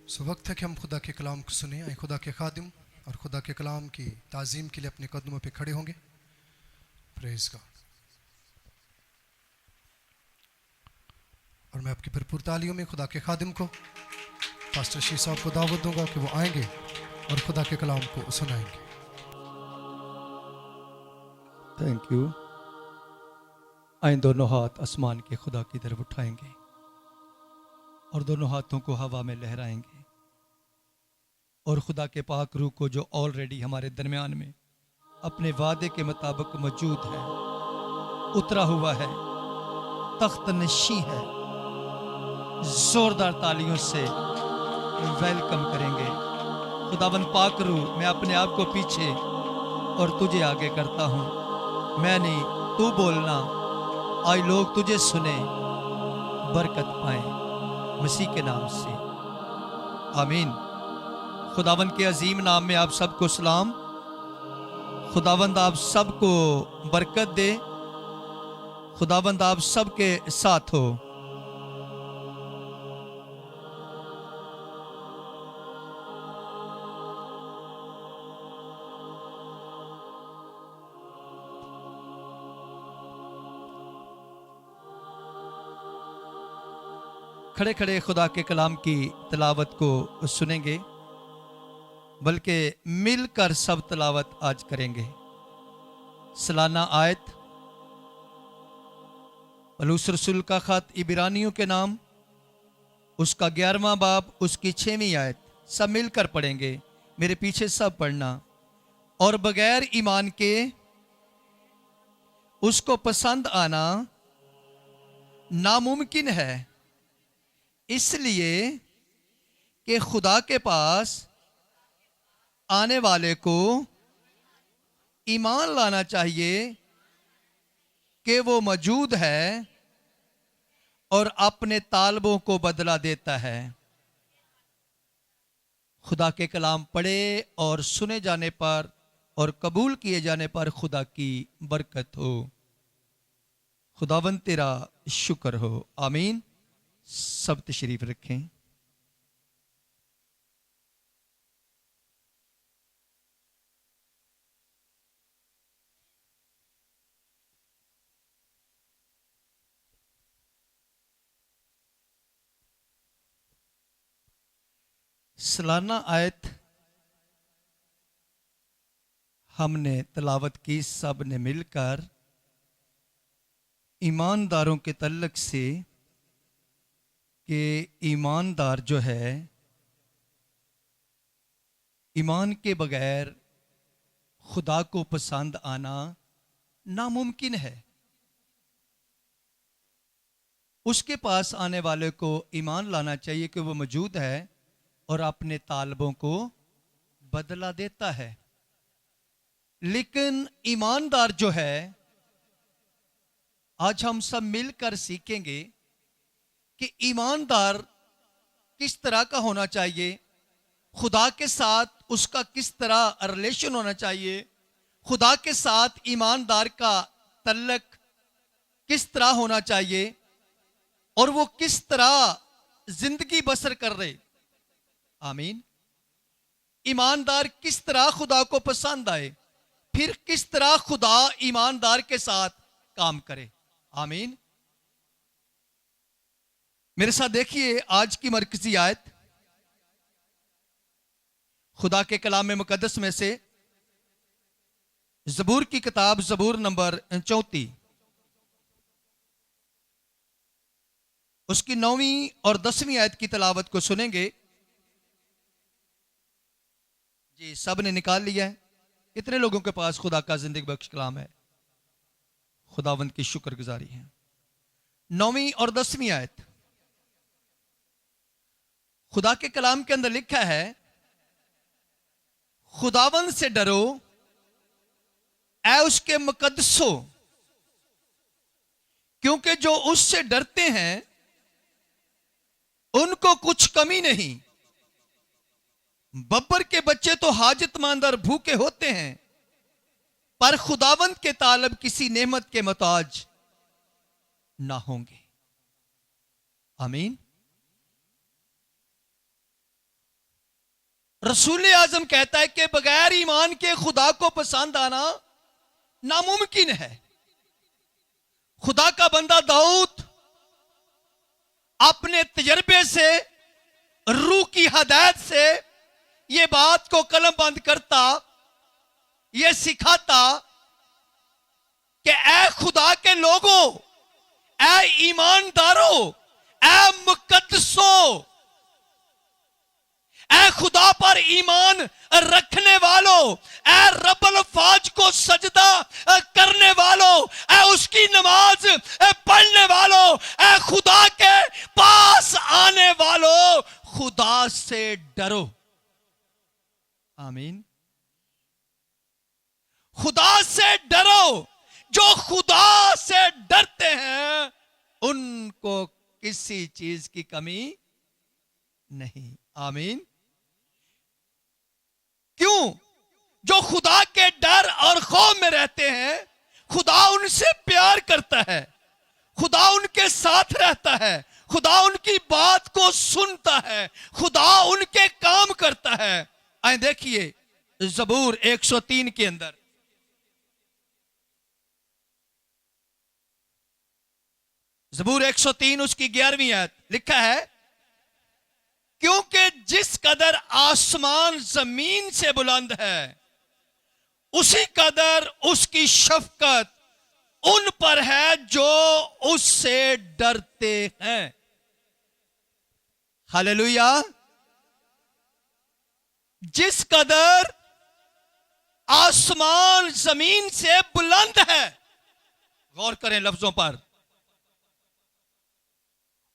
सो वक्त है कि हम खुदा के कलाम को सुने। आए खुदा के खादिम और खुदा के कलाम की ताज़ीम के लिए अपने कदमों पे खड़े होंगे। Praise God. और मैं आपकी भरपूर तालियों में खुदा के खादिम को, पास्टर शी साहब को दावत दूंगा कि वो आएंगे और खुदा के कलाम को सुनाएंगे। Thank you. आए दोनों हाथ आसमान के खुदा की तरफ उठाएंगे और दोनों हाथों को हवा में लहराएंगे और खुदा के पाक रूह को, जो ऑलरेडी हमारे दरमियान में अपने वादे के मुताबिक मौजूद है, उतरा हुआ है, तख्त नशी है, जोरदार तालियों से वेलकम करेंगे। खुदावन पाक रूह, मैं अपने आप को पीछे और तुझे आगे करता हूँ। मैं नहीं, तू बोलना, आज लोग तुझे सुने, बरकत पाए मसीह के नाम से, आमीन। खुदावंद के अजीम नाम में आप सबको सलाम। खुदावंद आप सबको बरकत दे। खुदावंद आप सबके साथ हो। खड़े खड़े खुदा के कलाम की तिलावत को सुनेंगे, बल्कि मिलकर सब तिलावत आज करेंगे। सालाना आयत, पौलुस रसूल का खत इब्रानियों के नाम, उसका 11वां बाब, उसकी 6वीं आयत, सब मिलकर पढ़ेंगे। मेरे पीछे सब पढ़ना। और बगैर ईमान के उसको पसंद आना नामुमकिन है, इसलिए कि खुदा के पास आने वाले को ईमान लाना चाहिए कि वो मौजूद है और अपने तालबों को बदला देता है। खुदा के कलाम पढ़े और सुने जाने पर और कबूल किए जाने पर खुदा की बरकत हो। खुदावंद तेरा शुक्र हो, आमीन। सब तशरीफ रखें। सालाना आयत हमने तलावत की, सब ने मिलकर, ईमानदारों के तल्लक से कि ईमानदार जो है, ईमान के बगैर खुदा को पसंद आना नामुमकिन है। उसके पास आने वाले को ईमान लाना चाहिए कि वो मौजूद है और अपने तालबों को बदला देता है। लेकिन ईमानदार जो है, आज हम सब मिलकर सीखेंगे कि ईमानदार किस तरह का होना चाहिए, खुदा के साथ उसका किस तरह रिलेशन होना चाहिए, खुदा के साथ ईमानदार का तल्लक किस तरह होना चाहिए और वो किस तरह जिंदगी बसर कर रहे। आमीन। ईमानदार किस तरह खुदा को पसंद आए, फिर किस तरह खुदा ईमानदार के साथ काम करे। आमीन। मेरे साथ देखिए आज की मरकजी आयत खुदा के कलाम में मुकद्दस में से ज़बूर की किताब, ज़बूर नंबर 34, उसकी 9वीं और 10वीं आयत की तिलावत को सुनेंगे। जी, सब ने निकाल लिया है? कितने लोगों के पास खुदा का जिंदगी बख्श कलाम है? खुदावंद की शुक्रगुजारी है। 9वीं और 10वीं आयत खुदा के कलाम के अंदर लिखा है, खुदावंद से डरो ऐ उसके मुकद्दसों, क्योंकि जो उससे डरते हैं उनको कुछ कमी नहीं। बब्बर के बच्चे तो हाजतमंद और भूखे होते हैं, पर खुदावंद के तालब किसी नेमत के मोहताज ना होंगे। आमीन। रसूल आजम कहता है कि बगैर ईमान के खुदा को पसंद आना नामुमकिन है। खुदा का बंदा दाऊद अपने तजर्बे से, रूह की हदायत से ये बात को कलमबंद करता, ये सिखाता कि ए खुदा के लोगों, ए ईमानदारों, ए मुकद्दसों, ए खुदा पर ईमान रखने वालों, ए रब्बुल फाज को सजदा करने वालों, ए उसकी नमाज पढ़ने वालों, ए खुदा के पास आने वालों, खुदा से डरो। आमीन। खुदा से डरो। जो खुदा से डरते हैं उनको किसी चीज की कमी नहीं। आमीन। क्यों? जो खुदा के डर और खौफ में रहते हैं, खुदा उनसे प्यार करता है, खुदा उनके साथ रहता है, खुदा उनकी बात को सुनता है, खुदा उनके काम करता है। आए देखिए ज़बूर 103 के अंदर, ज़बूर 103 उसकी 11वीं आयत लिखा है, क्योंकि जिस कदर आसमान जमीन से बुलंद है उसी कदर उसकी शफकत उन पर है जो उससे डरते हैं। हालेलुया। जिस कदर आसमान जमीन से बुलंद है, गौर करें लफ्जों पर,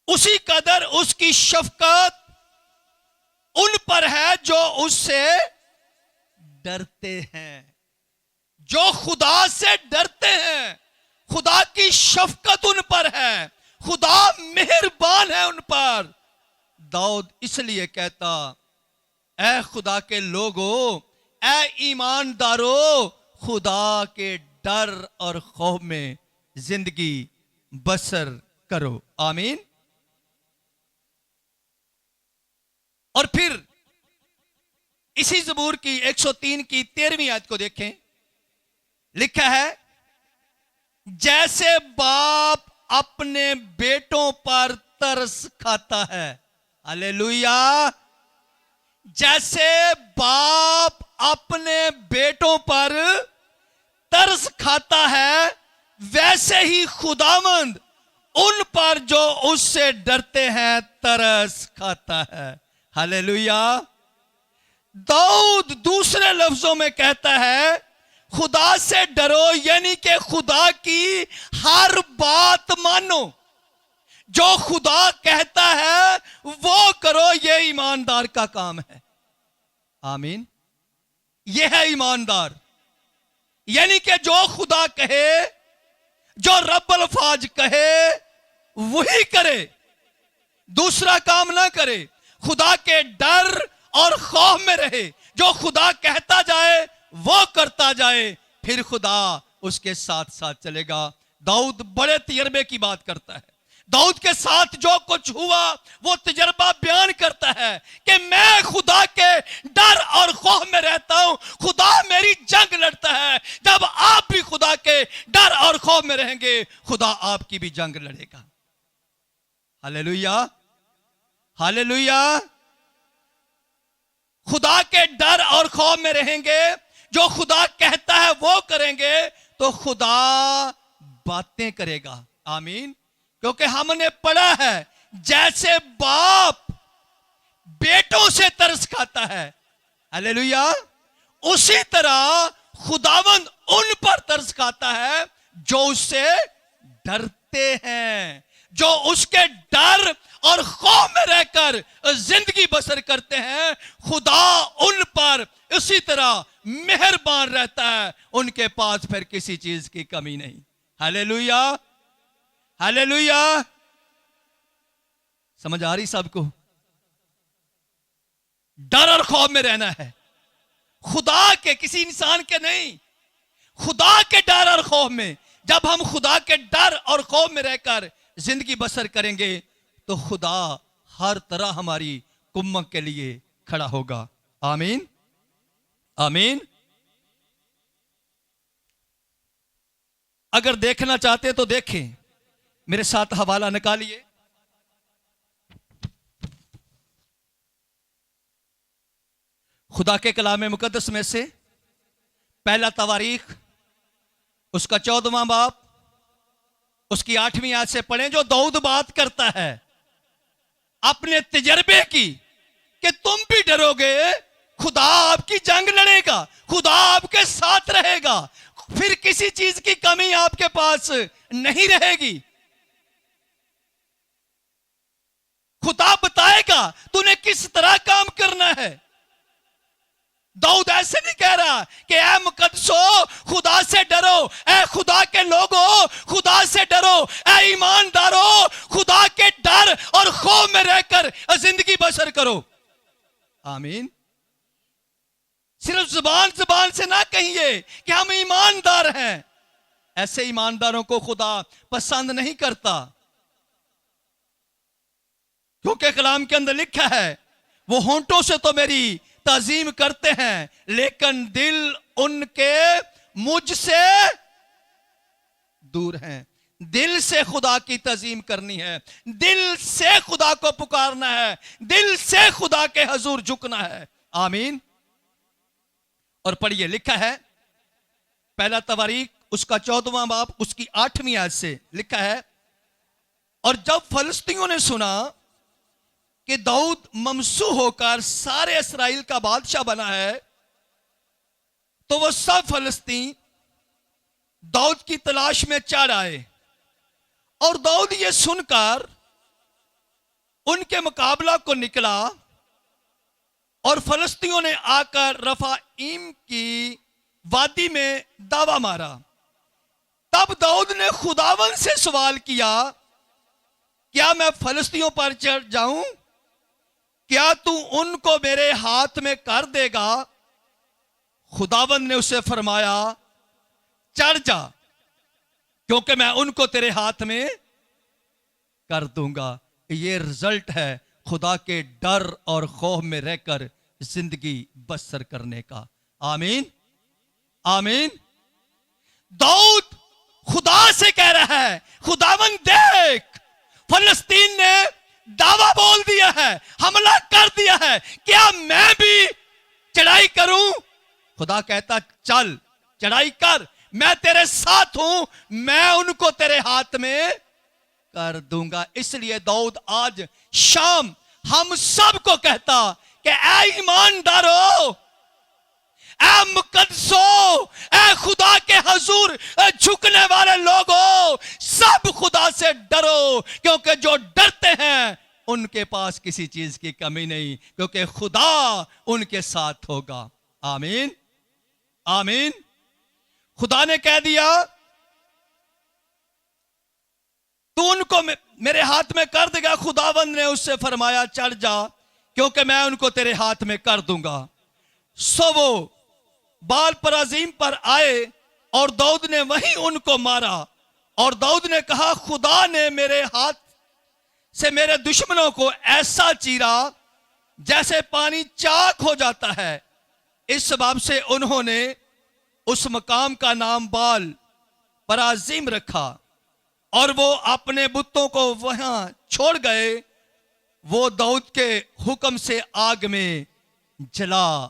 उसी कदर उसकी शफकत उन पर है जो उससे डरते हैं। जो खुदा से डरते हैं, खुदा की शफकत उन पर है, खुदा मेहरबान है उन पर। दाऊद इसलिए कहता, ऐ खुदा के लोगों, ऐ ईमानदारों, खुदा के डर और खौफ में जिंदगी बसर करो। आमीन। और फिर इसी ज़बूर की 103 की 13वीं आयत को देखें, लिखा है, जैसे बाप अपने बेटों पर तरस खाता है। हालेलुया। जैसे बाप अपने बेटों पर तरस खाता है, वैसे ही खुदावंद उन पर जो उससे डरते हैं तरस खाता है। हालेलुया। दाऊद दूसरे लफ्जों में कहता है, खुदा से डरो, यानी कि खुदा की हर बात मानो। जो खुदा कहता है वो करो, ये ईमानदार का काम है। आमीन। यह है ईमानदार, यानी कि जो खुदा कहे, जो रब्बुल फाज कहे वही करे, दूसरा काम ना करे। खुदा के डर और खौफ में रहे, जो खुदा कहता जाए वो करता जाए, फिर खुदा उसके साथ साथ चलेगा। दाऊद बड़े तजर्बे की बात करता है। दाऊद के साथ जो कुछ हुआ वो तजर्बा बयान करता है कि मैं खुदा के डर और खौफ में रहता हूं, खुदा मेरी जंग लड़ता है। जब आप भी खुदा के डर और खौफ में रहेंगे, खुदा आपकी भी जंग लड़ेगा। हालेलुया। हालेलुया। खुदा के डर और खौफ में रहेंगे, जो खुदा कहता है वो करेंगे, तो खुदा बातें करेगा। आमीन। क्योंकि हमने पढ़ा है, जैसे बाप बेटों से तरस खाता है, हालेलुया, उसी तरह खुदावंद उन पर तरस खाता है जो उससे डरते हैं, जो उसके डर और खौफ में रहकर जिंदगी बसर करते हैं। खुदा उन पर इसी तरह मेहरबान रहता है, उनके पास फिर किसी चीज की कमी नहीं। हालेलुया। हालेलुया। समझ आ रही सबको? डर और खौफ में रहना है, खुदा के, किसी इंसान के नहीं, खुदा के डर और खौफ में। जब हम खुदा के डर और खौफ में रहकर जिंदगी बसर करेंगे तो खुदा हर तरह हमारी कुम्मत के लिए खड़ा होगा। आमीन, आमीन। अगर देखना चाहते तो देखें, मेरे साथ हवाला निकालिए। खुदा के कलाम मुकद्दस में से पहला तवारीख उसका 14वां बाब उसकी 8वीं आयत से पढ़ें, जो दाऊद बात करता है अपने तजर्बे की कि तुम भी डरोगे, खुदा आपकी जंग लड़ेगा, खुदा आपके साथ रहेगा, फिर किसी चीज की कमी आपके पास नहीं रहेगी। खुदा बताएगा तूने किस तरह काम करना है। दाऊद ऐसे नहीं कह रहा कि ऐ मुकद्दसो खुदा से डरो, ऐ खुदा के लोगों खुदा से डरो, ऐ ईमानदारों खुदा के डर और खौफ में रहकर जिंदगी बसर करो। आमीन। सिर्फ जुबान जुबान से ना कहिए कि हम ईमानदार हैं, ऐसे ईमानदारों को खुदा पसंद नहीं करता, क्योंकि कलाम के अंदर लिखा है वो होंठों से तो मेरी ताजीम करते हैं लेकिन दिल उनके मुझसे दूर हैं। दिल से खुदा की ताजीम करनी है, दिल से खुदा को पुकारना है, दिल से खुदा के हजूर झुकना है। आमीन। और पढ़िए, लिखा है पहला तवारीख उसका 14वां बाब उसकी 8वीं आयत से लिखा है, और जब फलस्तीनियों ने सुना कि दाऊद ममसू होकर सारे इस्राएल का बादशाह बना है, तो वो सब फलस्तीन दाऊद की तलाश में चढ़ आए। और दाऊद ये सुनकर उनके मुकाबला को निकला और फलस्तीनियों ने आकर रफाइम की वादी में दावा मारा। तब दाऊद ने खुदावन से सवाल किया, क्या मैं फलस्तीनियों पर चढ़ जाऊं? क्या तू उनको मेरे हाथ में कर देगा? खुदावन ने उसे फरमाया, चढ़ जा, क्योंकि मैं उनको तेरे हाथ में कर दूंगा। ये रिजल्ट है खुदा के डर और खौफ में रहकर जिंदगी बसर करने का। आमीन, आमीन। दाऊद खुदा से कह रहा है, खुदावन देख, फलस्तीन ने दावा बोल दिया है, हमला कर दिया है, क्या मैं भी चढ़ाई करूं? खुदा कहता चल चढ़ाई कर, मैं तेरे साथ हूं, मैं उनको तेरे हाथ में कर दूंगा। इसलिए दाऊद आज शाम हम सबको कहता कि ऐ ईमानदारों, ऐ मुकद्दसों, ऐ खुदा के हजूर झुकने वाले लोगों, सब खुदा से डरो, क्योंकि जो डरते हैं उनके पास किसी चीज की कमी नहीं, क्योंकि खुदा उनके साथ होगा। आमीन, आमीन। खुदा ने कह दिया तू उनको मेरे हाथ में कर देगा। खुदावंद ने उससे फरमाया चढ़ जा, क्योंकि मैं उनको तेरे हाथ में कर दूंगा। सो वो बाल पराजीम पर आए और दाऊद ने वहीं उनको मारा। और दाऊद ने कहा, खुदा ने मेरे हाथ से मेरे दुश्मनों को ऐसा चीरा जैसे पानी चाक हो जाता है। इस सबब से उन्होंने उस मकाम का नाम बाल पराजीम रखा और वो अपने बुतों को वहां छोड़ गए। वो दाऊद के हुक्म से आग में जला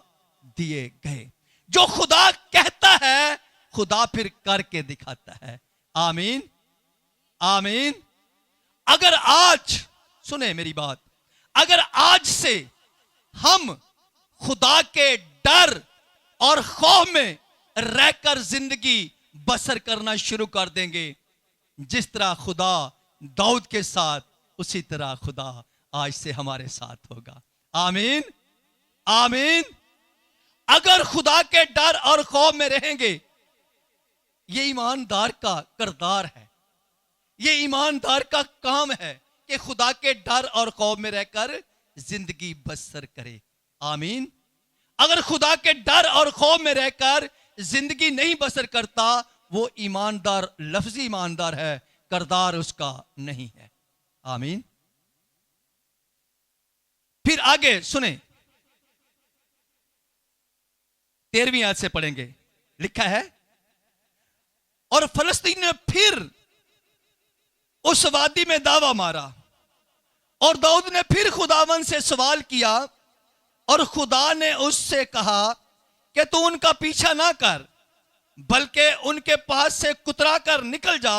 दिए गए। जो खुदा कहता है खुदा फिर करके दिखाता है। आमीन, आमीन। अगर आज, सुने मेरी बात, अगर आज से हम खुदा के डर और खौफ में रहकर जिंदगी बसर करना शुरू कर देंगे, जिस तरह खुदा दाऊद के साथ, उसी तरह खुदा आज से हमारे साथ होगा। आमीन, आमीन। अगर खुदा के डर और खौफ में रहेंगे, ये ईमानदार का किरदार है, ये ईमानदार का काम है कि खुदा के डर और खौफ में रहकर जिंदगी बसर करे। आमीन। अगर खुदा के डर और खौफ में रहकर जिंदगी नहीं बसर करता, वो ईमानदार लफ्जी ईमानदार है, किरदार उसका नहीं है। आमीन। फिर आगे सुने, 13वीं आयत से पढ़ेंगे, लिखा है, और फलस्तीन ने फिर उस वादी में दावा मारा और दाऊद ने फिर खुदावन से सवाल किया और खुदा ने उससे कहा कि तू उनका पीछा ना कर, बल्कि उनके पास से कुतरा कर निकल जा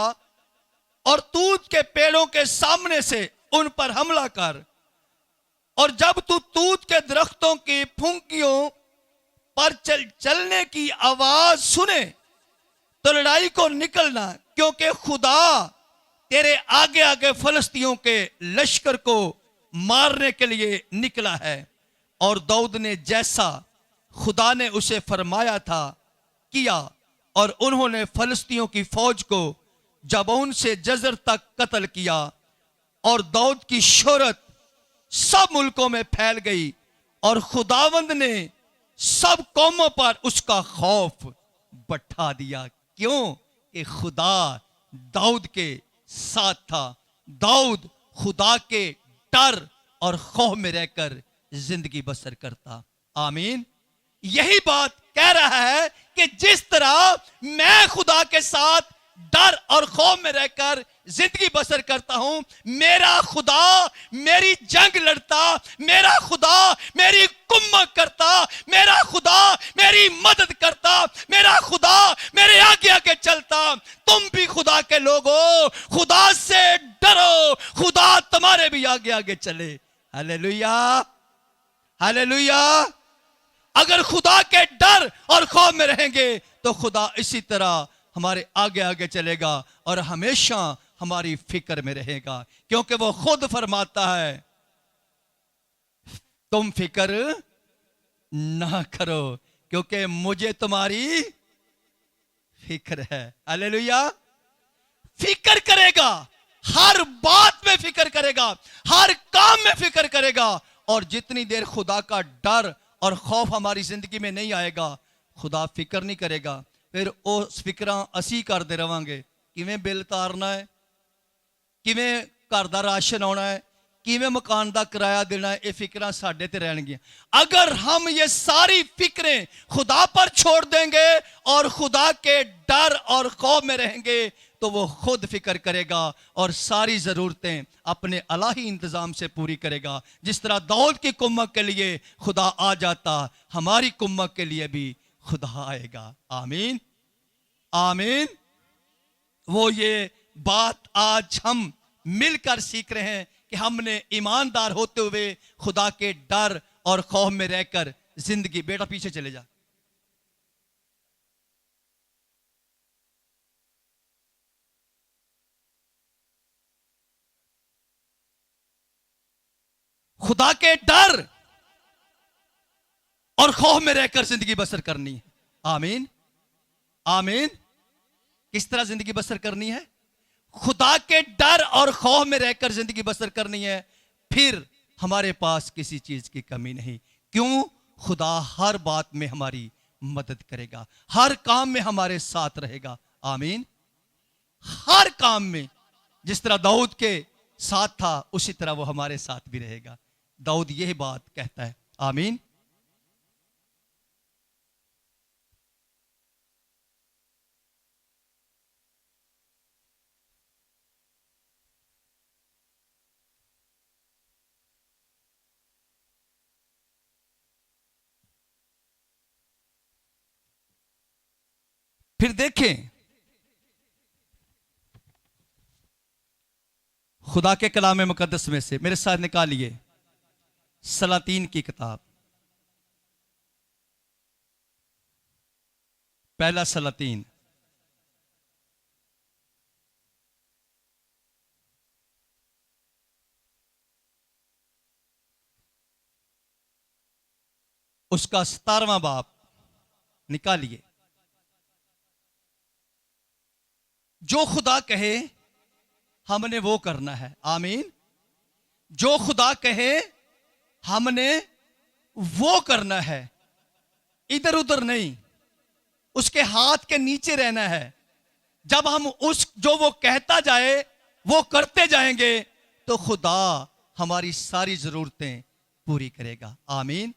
और तूत के पेड़ों के सामने से उन पर हमला कर, और जब तू तूत के दरख्तों की फुंकियों पर चलने की आवाज सुने तो लड़ाई को निकलना, क्योंकि खुदा तेरे आगे आगे फलस्तियों के लश्कर को मारने के लिए निकला है। और दाऊद ने जैसा खुदा ने उसे फरमाया था किया, और उन्होंने फलस्तियों की फौज को जबून से जजर तक कत्ल किया, और दाऊद की शोहरत सब मुल्कों में फैल गई, और खुदावंद ने सब कौमों पर उसका खौफ बढ़ा दिया। क्यों? कि खुदा दाऊद के साथ था। दाऊद खुदा के डर और खौफ में रहकर जिंदगी बसर करता। आमीन। यही बात कह रहा है कि जिस तरह मैं खुदा के साथ डर और खौफ में रहकर जिंदगी बसर करता हूं, मेरा खुदा मेरी जंग लड़ता, मेरा खुदा मेरी कुम्मत करता, मेरा खुदा मेरी मदद करता, मेरा खुदा मेरे आगे आगे चलता। तुम भी खुदा के लोग हो, खुदा से डरो, खुदा तुम्हारे भी आगे आगे चले। Hallelujah, hallelujah. अगर खुदा के डर और खौफ में रहेंगे तो खुदा इसी तरह हमारे आगे आगे चलेगा और हमेशा हमारी फिक्र में रहेगा, क्योंकि वो खुद फरमाता है तुम फिक्र ना करो क्योंकि मुझे तुम्हारी फिक्र है। हालेलुया। फिक्र करेगा, हर बात में फिक्र करेगा, हर काम में फिक्र करेगा। और जितनी देर खुदा का डर और खौफ हमारी जिंदगी में नहीं आएगा, खुदा फिक्र नहीं करेगा। फिर उस फिक्रा असी करते रवांगे, किवें बिल तारना है, किवें घर दा राशन आना है, किवें मकान दा किराया देना है, ये फिक्रां साडे ते रहणगियां। अगर हम ये सारी फिक्रें खुदा पर छोड़ देंगे और खुदा के डर और खौफ में रहेंगे तो वो खुद फिक्र करेगा और सारी जरूरतें अपने अलाही इंतजाम से पूरी करेगा। जिस तरह दाऊद की कुम्मत के लिए खुदा आ जाता, हमारी कुम्मत के लिए भी खुदा आएगा। आमीन, आमीन। वो ये बात आज हम मिलकर सीख रहे हैं कि हमने ईमानदार होते हुए खुदा के डर और खौफ में रहकर जिंदगी। बेटा पीछे चले जा। खुदा के डर और खौफ में रहकर जिंदगी बसर करनी है। आमीन, आमीन। किस तरह जिंदगी बसर करनी है? खुदा के डर और खौफ में रहकर जिंदगी बसर करनी है। फिर हमारे पास किसी चीज की कमी नहीं। क्यों? खुदा हर बात में हमारी मदद करेगा, हर काम में हमारे साथ रहेगा। आमीन। हर काम में जिस तरह दाऊद के साथ था उसी तरह वो हमारे साथ भी रहेगा। दाऊद यही बात कहता है। आमीन। फिर देखें खुदा के कलाम मुकद्दस में से, मेरे साथ निकालिए सलातीन की किताब, पहला सलातीन उसका 17वां बाब निकालिए। जो खुदा कहे हमने वो करना है। आमीन। जो खुदा कहे हमने वो करना है, इधर उधर नहीं, उसके हाथ के नीचे रहना है। जब हम उस जो वो कहता जाए वो करते जाएंगे तो खुदा हमारी सारी जरूरतें पूरी करेगा। आमीन,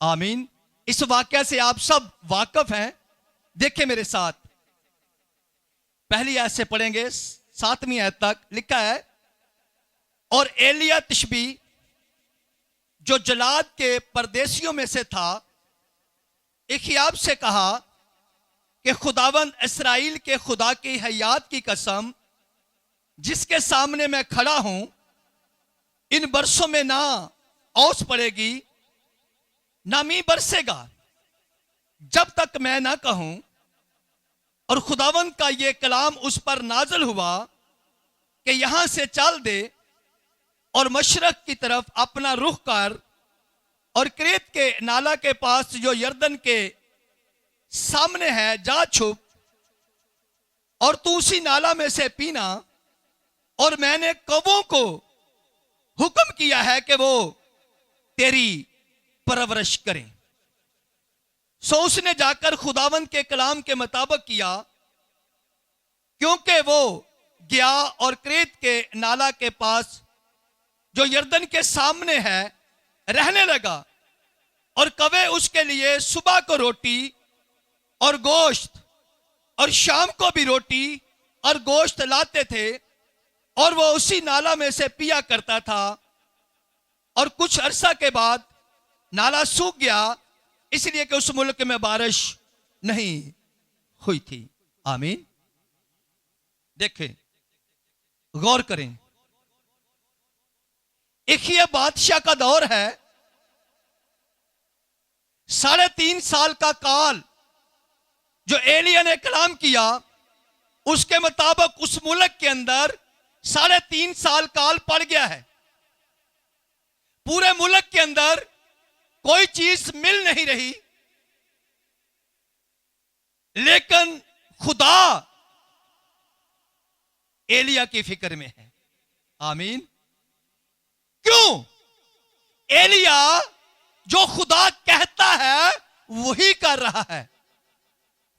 आमीन। इस वाक्य से आप सब वाकिफ हैं। देखें मेरे साथ, पहली आयत से पढ़ेंगे 7वीं आयत तक। लिखा है, और एलिया तिशबी जो जलाद के परदेशियों में से था, एखियाब से कहा कि खुदावंद इस्राएल के खुदा की हयात की कसम, जिसके सामने मैं खड़ा हूं, इन बरसों में ना औस पड़ेगी ना मी बरसेगा, जब तक मैं ना कहूं। और खुदावंद का यह कलाम उस पर नाजल हुआ कि यहां से चल दे और मशरक की तरफ अपना रुख कर, और क्रेत के नाला के पास जो यरदन के सामने है जा छुप, और तू उसी नाला में से पीना। और मैंने कौवों को हुक्म किया है कि वो तेरी परवरिश करें। सो उसने जाकर खुदावंद के कलाम के मुताबिक किया, क्योंकि वो गया और क्रेत के नाला के पास जो यरदन के सामने है रहने लगा। और कवे उसके लिए सुबह को रोटी और गोश्त और शाम को भी रोटी और गोश्त लाते थे, और वो उसी नाला में से पिया करता था। और कुछ अरसा के बाद नाला सूख गया, इसलिए कि उस मुल्क में बारिश नहीं हुई थी। आमीन। देखें, गौर करें, एखिया बादशाह का दौर है, 3.5 साल का काल जो एलिया ने कलाम किया, उसके मुताबिक उस मुल्क के अंदर 3.5 साल काल पड़ गया है। पूरे मुल्क के अंदर कोई चीज मिल नहीं रही, लेकिन खुदा एलिया की फिक्र में है। आमीन। क्यों? एलिया जो खुदा कहता है वही कर रहा है।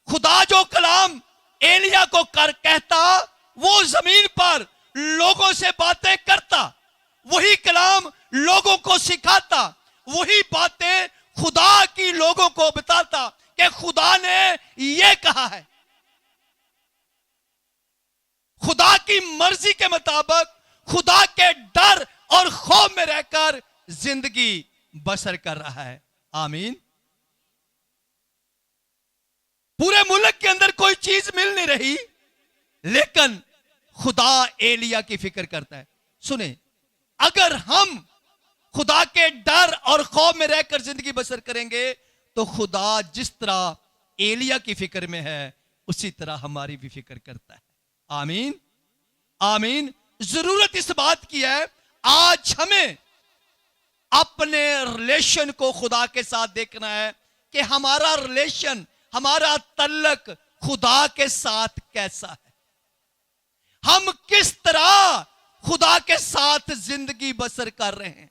खुदा जो कलाम एलिया को कर कहता, वो जमीन पर लोगों से बातें करता, वही कलाम लोगों को सिखाता, वही बातें खुदा की लोगों को बताता कि खुदा ने यह कहा है। खुदा की मर्जी के मुताबिक, खुदा के डर और खौफ में रहकर जिंदगी बसर कर रहा है। आमीन। पूरे मुल्क के अंदर कोई चीज मिल नहीं रही, लेकिन खुदा एलिया की फिक्र करता है। सुने, अगर हम खुदा के डर और खौफ में रहकर जिंदगी बसर करेंगे, तो खुदा जिस तरह एलिया की फिक्र में है, उसी तरह हमारी भी फिक्र करता है। आमीन। आमीन। जरूरत इस बात की है, आज हमें अपने रिलेशन को खुदा के साथ देखना है कि हमारा रिलेशन, हमारा तल्लक खुदा के साथ कैसा है। हम किस तरह खुदा के साथ जिंदगी बसर कर रहे हैं।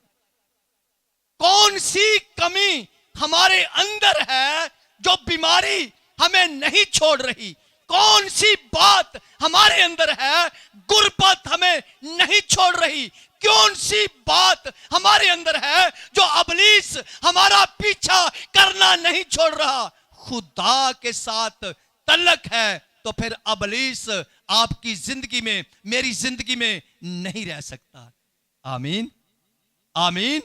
कौन सी कमी हमारे अंदर है जो बीमारी हमें नहीं छोड़ रही। कौन सी बात हमारे अंदर है, गुर्बत हमें नहीं छोड़ रही। कौन सी बात हमारे अंदर है जो अबलीस हमारा पीछा करना नहीं छोड़ रहा। खुदा के साथ तल्लक है तो फिर अबलीस आपकी जिंदगी में, मेरी जिंदगी में नहीं रह सकता। आमीन। आमीन।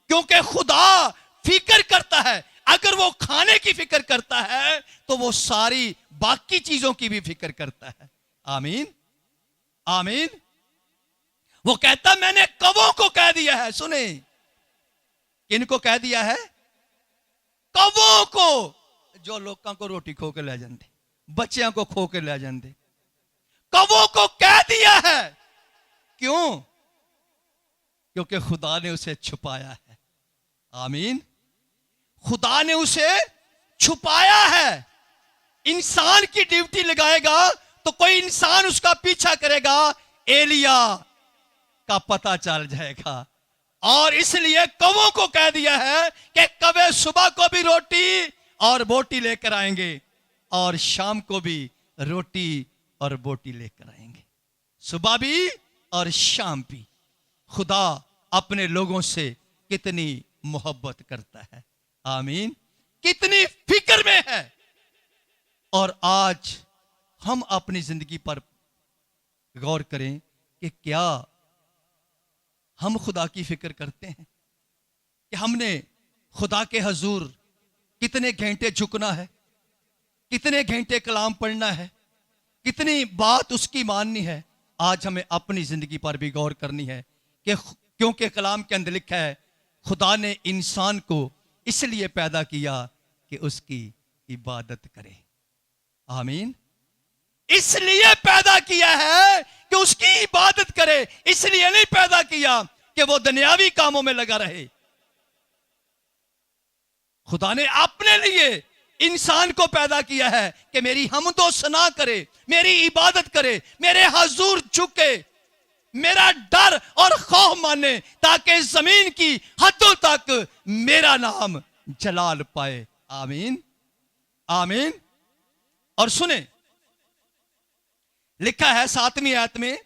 क्योंकि खुदा फिक्र करता है। अगर वो खाने की फिक्र करता है तो वो सारी बाकी चीजों की भी फिक्र करता है। आमीन। आमीन। वो कहता, मैंने कौवों को कह दिया है। सुने, किनको कह दिया है? कौवों को, जो लोगों को रोटी खो के ले जाते, बच्चियों को खो के ले जाते, कौवों को कह दिया है। क्यों? क्योंकि खुदा ने उसे छुपाया है। आमीन। खुदा ने उसे छुपाया है। इंसान की ड्यूटी लगाएगा तो कोई इंसान उसका पीछा करेगा, एलिया का पता चल जाएगा। और इसलिए कौवों को कह दिया है कि कौवे सुबह को भी रोटी और बोटी लेकर आएंगे, और शाम को भी रोटी और बोटी लेकर आएंगे। सुबह भी और शाम भी। खुदा अपने लोगों से कितनी मोहब्बत करता है। आमीन। कितनी फिक्र में है। और आज हम अपनी जिंदगी पर गौर करें कि क्या हम खुदा की फिक्र करते हैं, कि हमने खुदा के हजूर कितने घंटे झुकना है, कितने घंटे कलाम पढ़ना है, कितनी बात उसकी माननी है। आज हमें अपनी जिंदगी पर भी गौर करनी है कि क्योंकि कलाम के अंदर लिखा है खुदा ने इंसान को इसलिए पैदा किया कि उसकी इबादत करे। आमीन। इसलिए पैदा किया है कि उसकी इबादत करे, इसलिए नहीं पैदा किया कि वो दुनियावी कामों में लगा रहे। खुदा ने अपने लिए इंसान को पैदा किया है कि मेरी हमदो सना करे, मेरी इबादत करे, मेरे हजूर झुके, मेरा डर और खौफ माने, ताकि जमीन की हदों तक मेरा नाम जलाल पाए। आमीन, आमीन। और सुने, लिखा है 7वीं आयत में,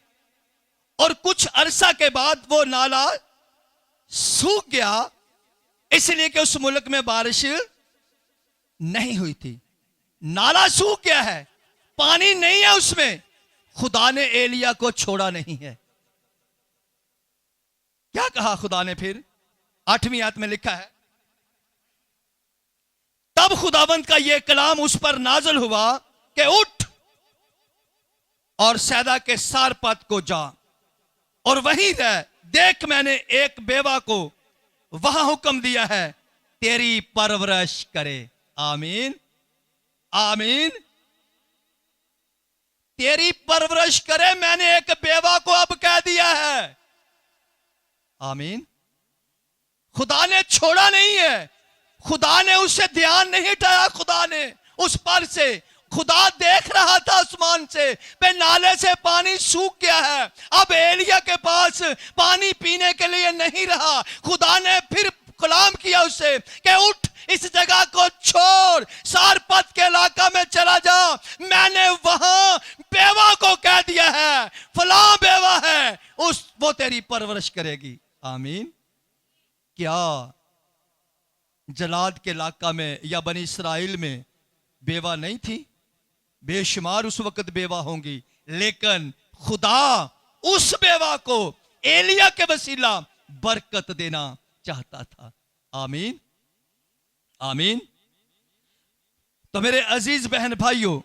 और कुछ अरसा के बाद वो नाला सूख गया, इसलिए कि उस मुल्क में बारिश नहीं हुई थी। नाला सूख गया है, पानी नहीं है उसमें। खुदा ने एलिया को छोड़ा नहीं है। क्या कहा खुदा ने फिर? 8वीं आयत में लिखा है, तब खुदावंद का यह कलाम उस पर नाजल हुआ कि उठ और सैदा के सारपत को जा और वहीं रह। देख, मैंने एक बेवा को वहां हुक्म दिया है तेरी परवरिश करे। आमीन, आमीन। तेरी परवरिश करे, मैंने एक बेवा को अब कह दिया है। आमीन। खुदा ने छोड़ा नहीं है, खुदा ने उससे ध्यान नहीं हटाया। खुदा ने उस पर से, खुदा देख रहा था आसमान से, पे नाले से पानी सूख गया है, अब एलिया के पास पानी पीने के लिए नहीं रहा। खुदा ने फिर कलाम किया उससे कि उठ, इस जगह को छोड़, सारपत के इलाका में चला जा। मैंने वहां बेवा को कह दिया है, फलां बेवा है, वो तेरी परवरिश करेगी। आमीन। क्या जलाद के इलाका में या बनी इस्राइल में बेवा नहीं थी? बेशुमार उस वक्त बेवा होंगी, लेकिन खुदा उस बेवा को एलिया के वसीला बरकत देना चाहता था। आमीन, आमीन। तो मेरे अजीज बहन भाइयों,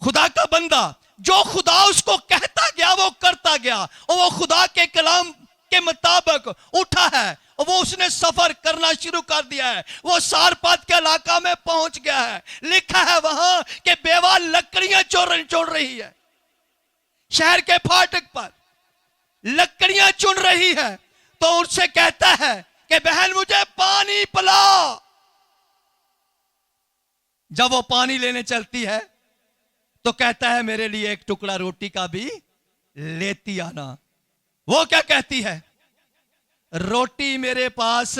खुदा का बंदा जो खुदा उसको कहता गया वो करता गया, और वो खुदा के कलाम के मुताबिक उठा है, और वो उसने सफर करना शुरू कर दिया है। वो सारपत के इलाका में पहुंच गया है। लिखा है वहां कि बेवा लकड़ियां चुन रही है, शहर के फाटक पर लकड़ियां चुन रही है। तो उससे कहता है कि बहन मुझे पानी पिला। जब वो पानी लेने चलती है तो कहता है मेरे लिए एक टुकड़ा रोटी का भी लेती आना। वो क्या कहती है? रोटी मेरे पास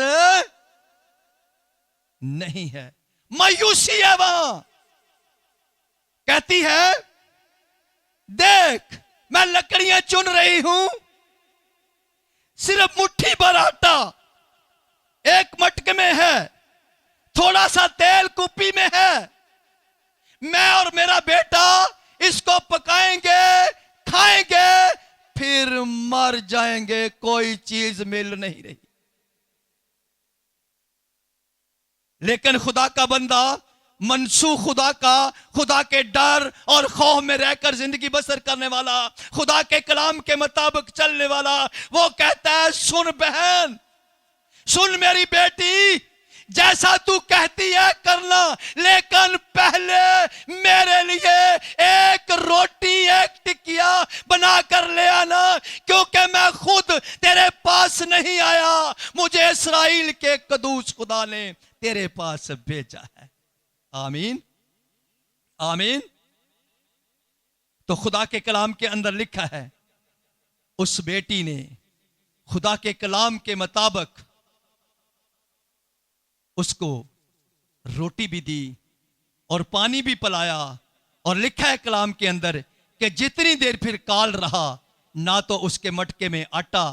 नहीं है। मायूसी है वहां। कहती है देख, मैं लकड़ियां चुन रही हूं, सिर्फ मुट्ठी भर आटा एक मटके में है, थोड़ा सा तेल कुप्पी में है, मैं और मेरा बेटा इसको पकाएंगे, खाएंगे, फिर मर जाएंगे, कोई चीज मिल नहीं रही। लेकिन खुदा का बंदा मनसूख खुदा के डर और खौफ में रहकर जिंदगी बसर करने वाला, खुदा के कलाम के मुताबिक चलने वाला, वो कहता है सुन बहन, सुन मेरी बेटी, जैसा तू कहती है करना, लेकिन पहले मेरे लिए एक रोटी एक टिकिया बना कर ले आना, क्योंकि मैं खुद तेरे पास नहीं आया, मुझे इस्राएल के कदूस खुदा ने तेरे पास भेजा है। आमीन, आमीन। तो खुदा के कलाम के अंदर लिखा है उस बेटी ने खुदा के कलाम के मुताबिक उसको रोटी भी दी और पानी भी पिलाया। और लिखा है कलाम के अंदर कि जितनी देर फिर काल रहा, ना तो उसके मटके में आटा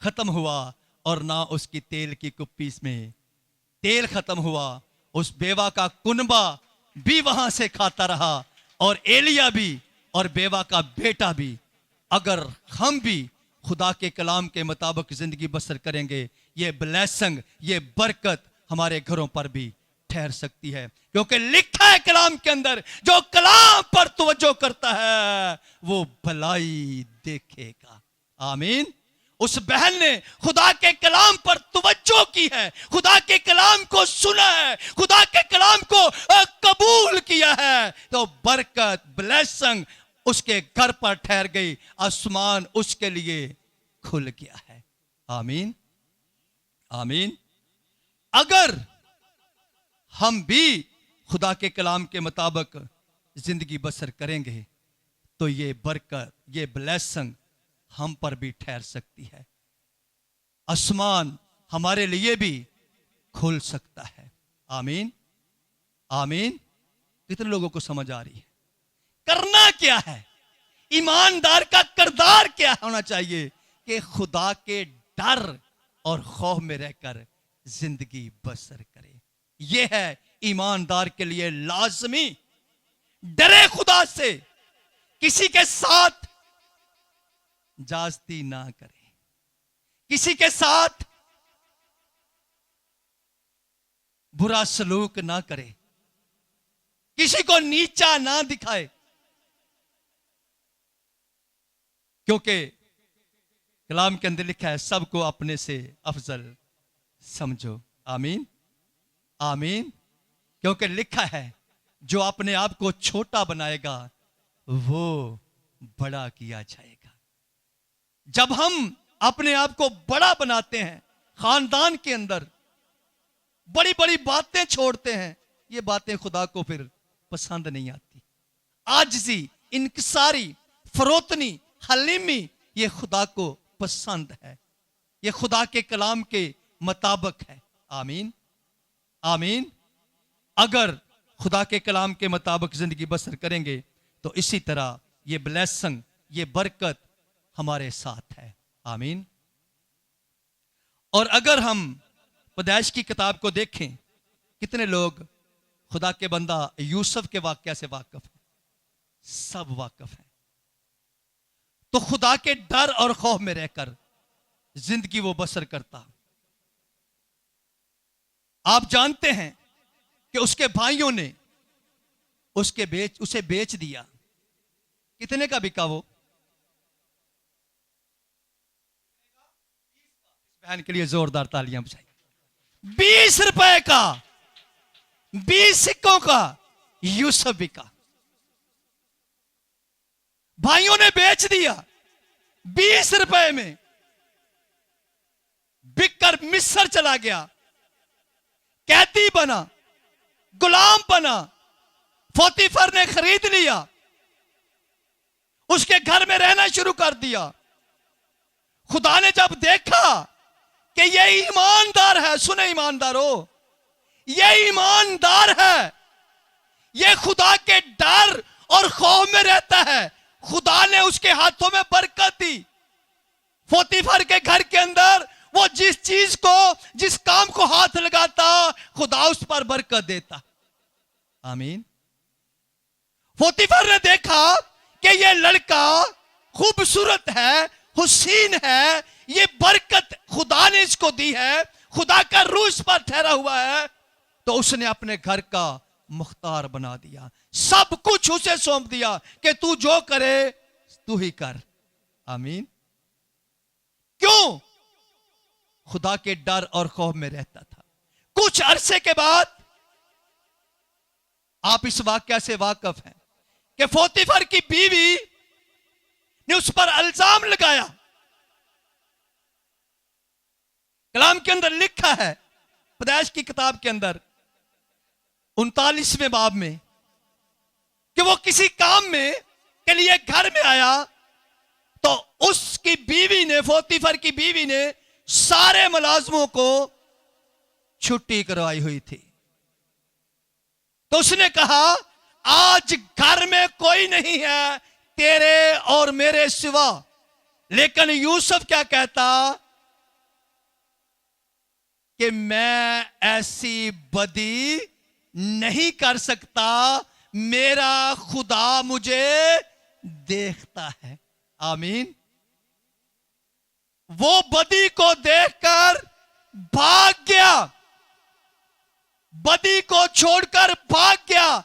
खत्म हुआ और ना उसकी तेल की कुप्पी में तेल खत्म हुआ, उस बेवा का कुनबा भी वहां से खाता रहा, और एलिया भी, और बेवा का बेटा भी। अगर हम भी खुदा के कलाम के मुताबिक जिंदगी बसर करेंगे, ये ब्लेसिंग, ये बरकत हमारे घरों पर भी ठहर सकती है। क्योंकि लिखा है कलाम के अंदर, जो कलाम पर तवज्जो करता है वो भलाई देखेगा। आमीन। उस बहन ने खुदा के कलाम पर तवज्जो की है, खुदा के कलाम को सुना है, खुदा के कलाम को कबूल किया है, तो बरकत, ब्लेसिंग उसके घर पर ठहर गई, आसमान उसके लिए खुल गया है। आमीन, आमीन। अगर हम भी खुदा के कलाम के मुताबिक जिंदगी बसर करेंगे तो ये बरकत, ये ब्लेसिंग हम पर भी ठहर सकती है, आसमान हमारे लिए भी खुल सकता है। आमीन, आमीन। कितने लोगों को समझ आ रही है? करना क्या है? ईमानदार का किरदार क्या होना चाहिए कि खुदा के डर और खौफ में रहकर जिंदगी बसर करे। यह है ईमानदार के लिए लाजमी। डरे खुदा से, किसी के साथ जास्ती ना करे, किसी के साथ बुरा सलूक ना करे, किसी को नीचा ना दिखाए, क्योंकि कलाम के अंदर लिखा है सबको अपने से अफजल समझो। आमीन, आमीन। क्योंकि लिखा है जो अपने आप को छोटा बनाएगा वो बड़ा किया जाएगा। जब हम अपने आप को बड़ा बनाते हैं, खानदान के अंदर बड़ी बड़ी बातें छोड़ते हैं, ये बातें खुदा को फिर पसंद नहीं आती। आजिज़ी, इनकिसारी, फरोतनी, हलीमी, ये खुदा को पसंद है, ये खुदा के कलाम के मुताबिक है। आमीन, आमीन। अगर खुदा के कलाम के मुताबिक जिंदगी बसर करेंगे तो इसी तरह ये ब्लेसिंग, ये बरकत हमारे साथ है। आमीन। और अगर हम पैदाइश की किताब को देखें, कितने लोग खुदा के बंदा यूसुफ के वाकया से वाकिफ हैं? सब वाकिफ हैं। तो खुदा के डर और खौफ में रहकर जिंदगी वो बसर करता। आप जानते हैं कि उसके भाइयों ने उसे बेच दिया। कितने का बिका वो? बहन के लिए जोरदार तालियां बजाइए। 20 रुपए का, 20 सिक्कों का यूसुफ बिका। भाइयों ने बेच दिया 20 रुपए में, बिककर मिस्र चला गया, कैदी बना, गुलाम बना। पोतीफर ने खरीद लिया, उसके घर में रहना शुरू कर दिया। खुदा ने जब देखा कि ये ईमानदार है, सुने ईमानदारो, ये ईमानदार है, ये खुदा के डर और खौफ में रहता है, खुदा ने उसके हाथों में बरकत दी। पोतीफर के घर के अंदर वो जिस चीज को, जिस काम को हाथ लगाता, खुदा उस पर बरकत देता। आमीन। पोतीफर ने देखा कि ये लड़का खूबसूरत है, हुसीन है, ये बरकत खुदा ने इसको दी है, खुदा का रूह इस पर ठहरा हुआ है, तो उसने अपने घर का मुख्तार बना दिया, सब कुछ उसे सौंप दिया कि तू जो करे तू ही कर। आमीन। क्यों? खुदा के डर और खौफ में रहता था। कुछ अरसे के बाद आप इस वाकया से वाकिफ हैं कि पोतीफर की बीवी ने उस पर इल्जाम लगाया। कलाम के अंदर लिखा है, पैदाइश की किताब के अंदर 39वें बाब में, कि वो किसी काम में के लिए घर में आया तो उसकी बीवी ने, पोतीफर की बीवी ने सारे मुलाजमों को छुट्टी करवाई हुई थी। तो उसने कहा आज घर में कोई नहीं है तेरे और मेरे सिवा। लेकिन यूसुफ क्या कहता कि मैं ऐसी बदी नहीं कर सकता, मेरा खुदा मुझे देखता है। आमीन। वो बदी को देखकर भाग गया, बदी को छोड़कर भाग गया।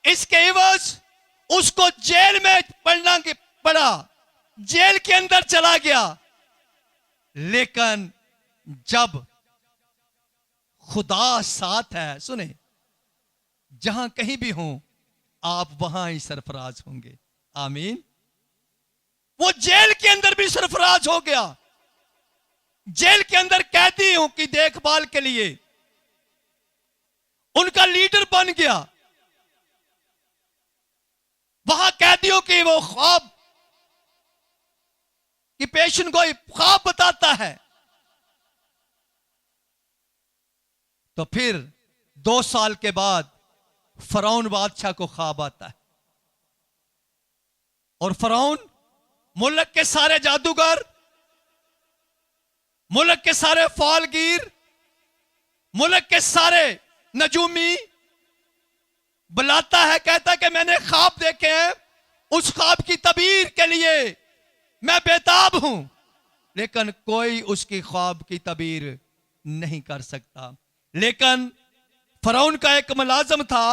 इसके एवज उसको जेल में पड़ना पड़ा, जेल के अंदर चला गया। लेकिन जब खुदा साथ है, सुने, जहां कहीं भी हो आप वहां ही सरफराज होंगे। आमीन। वो जेल के अंदर भी सरफराज हो गया, जेल के अंदर कैदियों की देखभाल के लिए उनका लीडर बन गया। वहां कैदियों की वो ख्वाब कि पेशेंट को ख्वाब बताता है। तो फिर 2 साल के बाद फरौन बादशाह को ख्वाब आता है, और फरौन मुल्क के सारे जादूगर, मुल्क के सारे फालगीर, मुल्क के सारे नजूमी बुलाता है, कहता है कि मैंने ख्वाब देखे हैं, उस ख्वाब की तबीर के लिए मैं बेताब हूं। लेकिन कोई उसकी ख्वाब की तबीर नहीं कर सकता। लेकिन फरौन का एक मुलाजम था,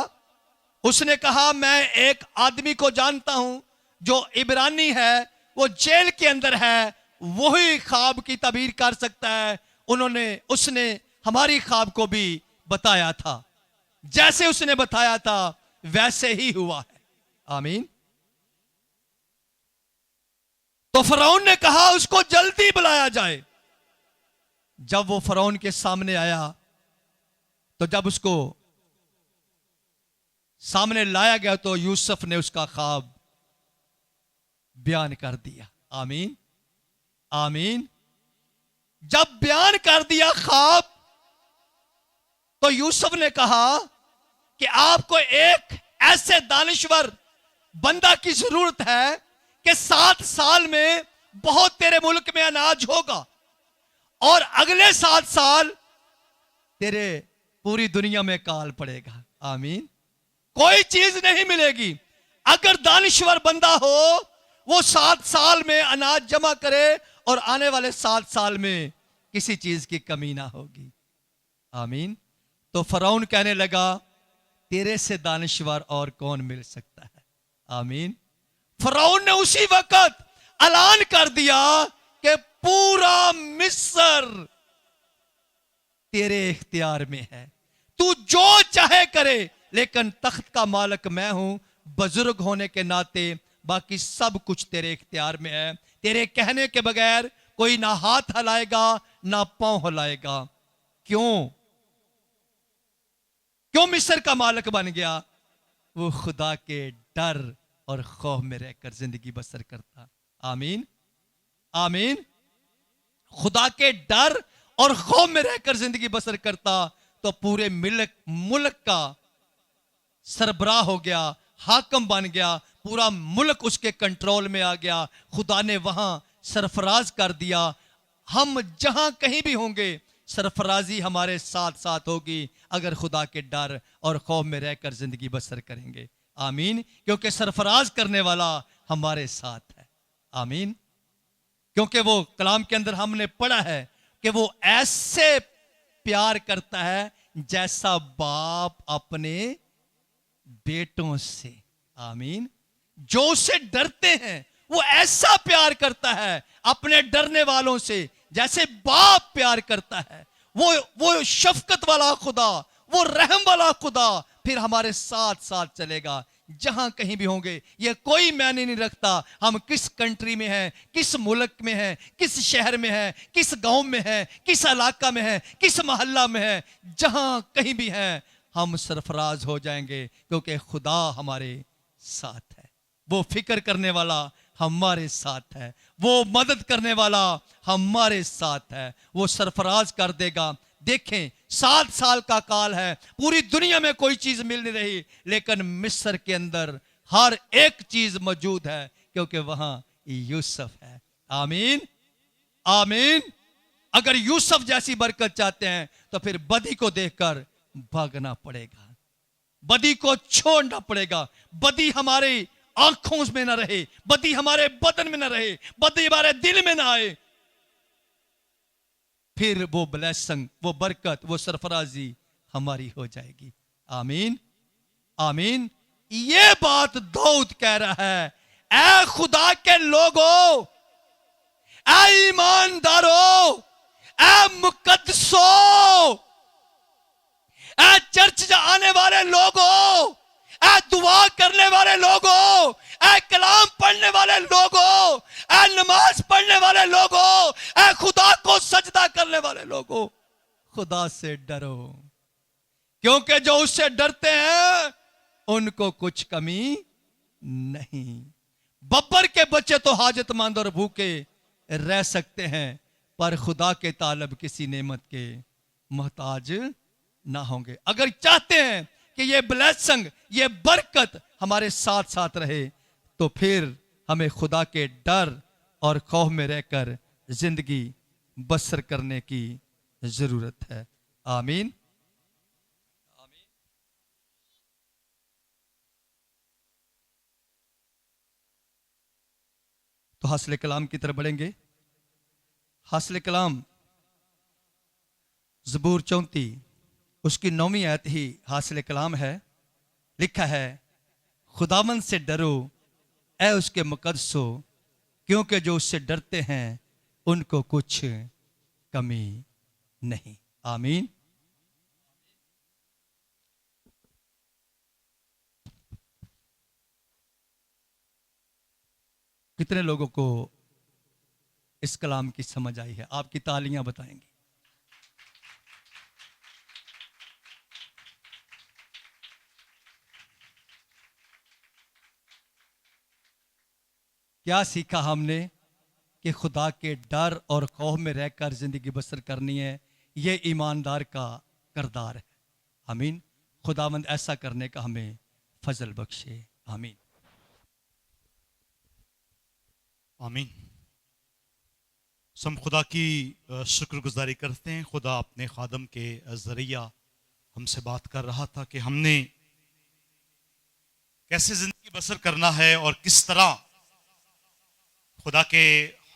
उसने कहा मैं एक आदमी को जानता हूं जो इब्रानी है, वो जेल के अंदर है, वही ख्वाब की तबीर कर सकता है। उसने हमारी ख्वाब को भी बताया था, जैसे उसने बताया था वैसे ही हुआ है। आमीन। तो फरौन ने कहा उसको जल्दी बुलाया जाए। जब वो फरौन के सामने आया, तो जब उसको सामने लाया गया तो यूसुफ ने उसका ख्वाब बयान कर दिया। आमीन, आमीन। जब बयान कर दिया ख्वाब, तो यूसुफ ने कहा कि आपको एक ऐसे दानिश्वर बंदा की जरूरत है कि 7 साल में बहुत तेरे मुल्क में अनाज होगा, और अगले 7 साल तेरे पूरी दुनिया में काल पड़ेगा। आमीन। कोई चीज नहीं मिलेगी। अगर दानिश्वर बंदा हो, वो 7 साल में अनाज जमा करे और आने वाले 7 साल में किसी चीज की कमी ना होगी। आमीन। तो फरौन कहने लगा तेरे से दानिश्वर और कौन मिल सकता है। आमीन। फरौन ने उसी वक्त ऐलान कर दिया कि पूरा मिस्र तेरे इख्तियार में है, तू जो चाहे करे, लेकिन तख्त का मालिक मैं हूं। बुजुर्ग होने के नाते बाकी सब कुछ तेरे इख्तियार में है। तेरे कहने के बगैर कोई ना हाथ हिलाएगा ना पांव हिलाएगा। क्यों मिस्र का मालिक बन गया? वो खुदा के डर और खौफ में रहकर जिंदगी बसर करता। आमीन, आमीन। खुदा के डर और खौफ में रहकर जिंदगी बसर करता, तो पूरे मुल्क का सरबराह हो गया, हाकम बन गया, पूरा मुल्क उसके कंट्रोल में आ गया। खुदा ने वहां सरफराज कर दिया। हम जहां कहीं भी होंगे, सरफराजी हमारे साथ साथ होगी अगर खुदा के डर और खौफ में रहकर जिंदगी बसर करेंगे। आमीन। क्योंकि सरफराज करने वाला हमारे साथ है। आमीन। क्योंकि वो कलाम के अंदर हमने पढ़ा है कि वो ऐसे प्यार करता है जैसा बाप अपने बेटों से। आमीन। जो उससे डरते हैं वो ऐसा प्यार करता है अपने डरने वालों से जैसे बाप प्यार करता है। वो शफकत वाला खुदा, वो रहम वाला खुदा फिर हमारे साथ साथ चलेगा जहां कहीं भी होंगे। ये कोई मायने नहीं रखता हम किस कंट्री में हैं, किस मुल्क में हैं, किस शहर में हैं, किस गांव में हैं, किस इलाका में हैं, किस मोहल्ला में हैं। जहां कहीं भी हैं हम सरफराज हो जाएंगे, क्योंकि खुदा हमारे साथ है। वो फिक्र करने वाला हमारे साथ है, वो मदद करने वाला हमारे साथ है। वो सरफराज कर देगा। देखें 7 साल का काल है, पूरी दुनिया में कोई चीज मिल नहीं रही, लेकिन मिस्र के अंदर हर एक चीज मौजूद है, क्योंकि वहां यूसुफ है। आमीन, आमीन। अगर यूसुफ जैसी बरकत चाहते हैं तो फिर बदी को देखकर भागना पड़ेगा। बदी को छोड़ना पड़ेगा। बदी हमारे आंखों में ना रहे, बदी हमारे बदन में ना रहे, बदी हमारे दिल में ना आए। फिर वो ब्लेसिंग, वो बरकत, वो सरफराजी हमारी हो जाएगी। आमीन, आमीन। ये बात दाऊद कह रहा है, ऐ खुदा के लोगों, ऐ ईमानदारों, ऐ मुकद्दसों, ऐ चर्च आने वाले लोगों, ऐ दुआ करने वाले लोगों, ऐ कलाम पढ़ने वाले लोगों, ऐ नमाज पढ़ने वाले लोगों, ऐ खुदा को सजदा करने वाले लोगों, खुदा से डरो, क्योंकि जो उससे डरते हैं उनको कुछ कमी नहीं। बब्बर के बच्चे तो हाजतमंद और भूखे रह सकते हैं, पर खुदा के तालब किसी नेमत के मोहताज ना होंगे। अगर चाहते हैं कि ये ब्लेसिंग, ये बरकत हमारे साथ साथ रहे, तो फिर हमें खुदा के डर और खौफ में रहकर जिंदगी बसर करने की जरूरत है। आमीन, आमीन। तो हासिल कलाम की तरफ बढ़ेंगे। हासिल कलाम ज़बूर 34 उसकी 9वीं आयत ही हासिल कलाम है। लिखा है, खुदावंद से डरो ऐ उसके मुकद्दसो, क्योंकि जो उससे डरते हैं उनको कुछ कमी नहीं। आमीन। कितने लोगों को इस कलाम की समझ आई है? आपकी तालियां बताएंगी। क्या सीखा हमने कि खुदा के डर और खौफ में रहकर जिंदगी बसर करनी है। यह ईमानदार का किरदार है। आमीन। खुदावंद ऐसा करने का हमें फजल बख्शे। आमीन, आमीन। हम खुदा की शुक्रगुजारी करते हैं। खुदा अपने खादम के जरिया हमसे बात कर रहा था कि हमने कैसे जिंदगी बसर करना है और किस तरह खुदा के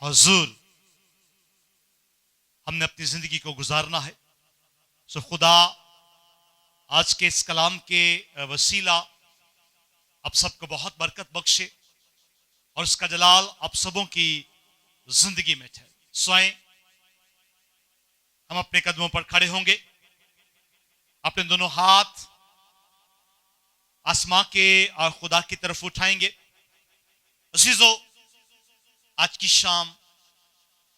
हुजूर हमने अपनी जिंदगी को गुजारना है। सो खुदा आज के इस कलाम के वसीला आप सबको बहुत बरकत बख्शे और उसका जलाल आप सबों की जिंदगी में ठहरे। स्वयं हम अपने कदमों पर खड़े होंगे, अपने दोनों हाथ आसमां के और खुदा की तरफ उठाएंगे। अजीजों, आज की शाम